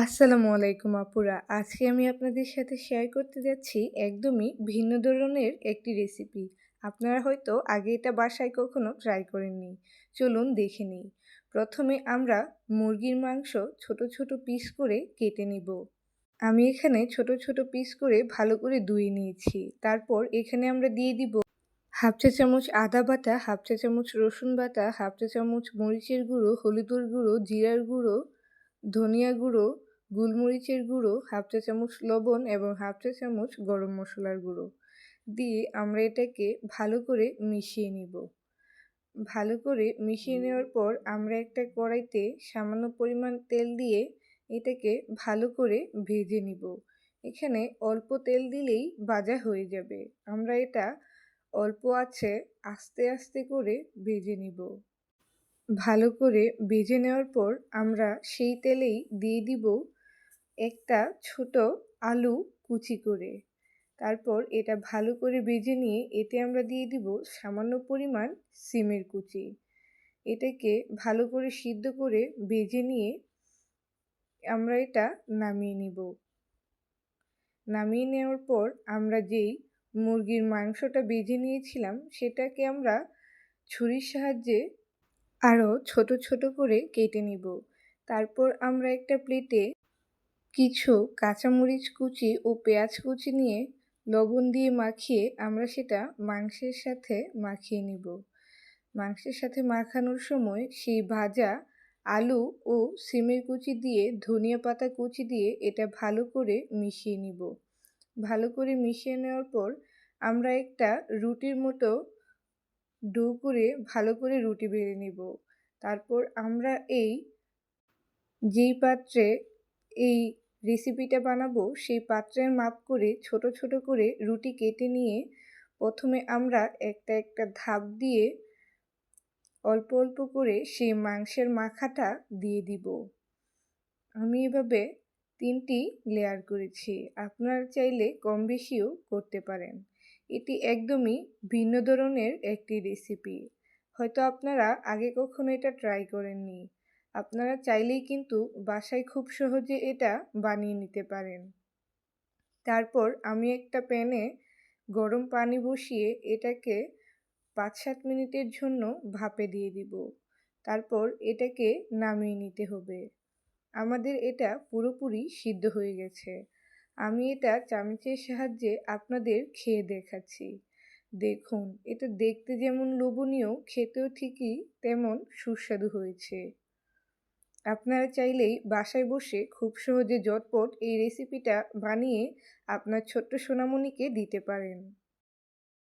আসসালামু আলাইকুম আপুরা। আজকে আমি আপনাদের সাথে শেয়ার করতে যাচ্ছি একদমই ভিন্ন ধরনের একটি রেসিপি। আপনারা হয়তো আগে এটা বাসায় কখনো ট্রাই করেননি। চলুন দেখে নিই। প্রথমে আমরা মুরগির মাংস ছোট ছোট পিস করে কেটে নিব। আমি এখানে ছোট ছোট পিস করে ভালো করে ধুয়ে নিয়েছি। তারপর এখানে আমরা দিয়ে দিব হাফ চা চামচ আদা বাটা, হাফ চা চামচ রসুন বাটা, হাফ চা চামচ মরিচের গুঁড়ো, হলুদের গুঁড়ো, জিরার গুঁড়ো, ধনিয়া গুঁড়ো, গোলমরিচের গুঁড়ো, হাফ চা চামচ লবণ এবং হাফ চা চামচ গরম মশলার গুঁড়ো দিয়ে আমরা এটাকে ভালো করে মিশিয়ে নিব। ভালো করে মিশিয়ে নেওয়ার পর আমরা একটা কড়াইতে সামান্য পরিমাণ তেল দিয়ে এটাকে ভালো করে ভেজে নিব। এখানে অল্প তেল দিলেই ভাজা হয়ে যাবে। আমরা এটা অল্প আছে আস্তে আস্তে করে ভেজে নিব। ভালো করে ভেজে নেওয়ার পর আমরা সেই তেলেই দিয়ে দিব একটা ছোট আলু কুচি করে। তারপর এটা ভালো করে ভেজে নিয়ে এতে আমরা দিয়ে দিব সামান্য পরিমাণ সিমের কুচি। এটাকে ভালো করে সিদ্ধ করে ভেজে নিয়ে আমরা এটা নামিয়ে নিব। নামিয়ে নেওয়ার পর আমরা যেই মুরগির মাংসটা ভেজে নিয়েছিলাম সেটাকে আমরা ছুরির সাহায্যে আরও ছোট ছোট করে কেটে নিব। তারপর আমরা একটা প্লেটে কিছু কাঁচামরিচ কুচি ও পেঁয়াজ কুচি নিয়ে লবণ দিয়ে মাখিয়ে আমরা সেটা মাংসের সাথে মাখিয়ে নিব। মাংসের সাথে মাখানোর সময় সেই ভাজা আলু ও সিমের কুচি দিয়ে ধনিয়া পাতা কুচি দিয়ে এটা ভালো করে মিশিয়ে নিব। ভালো করে মিশিয়ে নেওয়ার পর আমরা একটা রুটির মতো ডো করে ভালো করে রুটি বেলে নিব। তারপর আমরা যেই পাত্রে এই রেসিপিটা বানাবো সেই পাত্রের মাপ করে ছোট ছোট করে রুটি কেটে নিয়ে প্রথমে আমরা একটা একটা ধাপ দিয়ে অল্প অল্প করে সেই মাংসের মাখাটা দিয়ে দিব। আমি এভাবে 3টি লেয়ার করেছি। আপনারা চাইলে কম বেশিও করতে পারেন। এটি একদমই ভিন্ন ধরনের একটি রেসিপি। হয়তো আপনারা আগে কখনো এটা ট্রাই করেননি। আপনারা চাইলেই কিন্তু বাসায় খুব সহজে এটা বানিয়ে নিতে পারেন। তারপর আমি একটা প্যানে গরম পানি বসিয়ে এটাকে 5-7 মিনিটের জন্য ভাপে দিয়ে দিব। তারপর এটাকে নামিয়ে নিতে হবে। আমাদের এটা পুরোপুরি সিদ্ধ হয়ে গেছে। আমি এটা চামচের সাহায্যে আপনাদের খেয়ে দেখাচ্ছি। দেখুন, এটা দেখতে যেমন লোভনীয়, খেতেও ঠিকই তেমন সুস্বাদু হয়েছে। আপনারা চাইলেই বাসায় বসে খুব সহজে ঝটপট এই রেসিপিটা বানিয়ে আপনার ছোট্ট সোনামণিকে দিতে পারেন।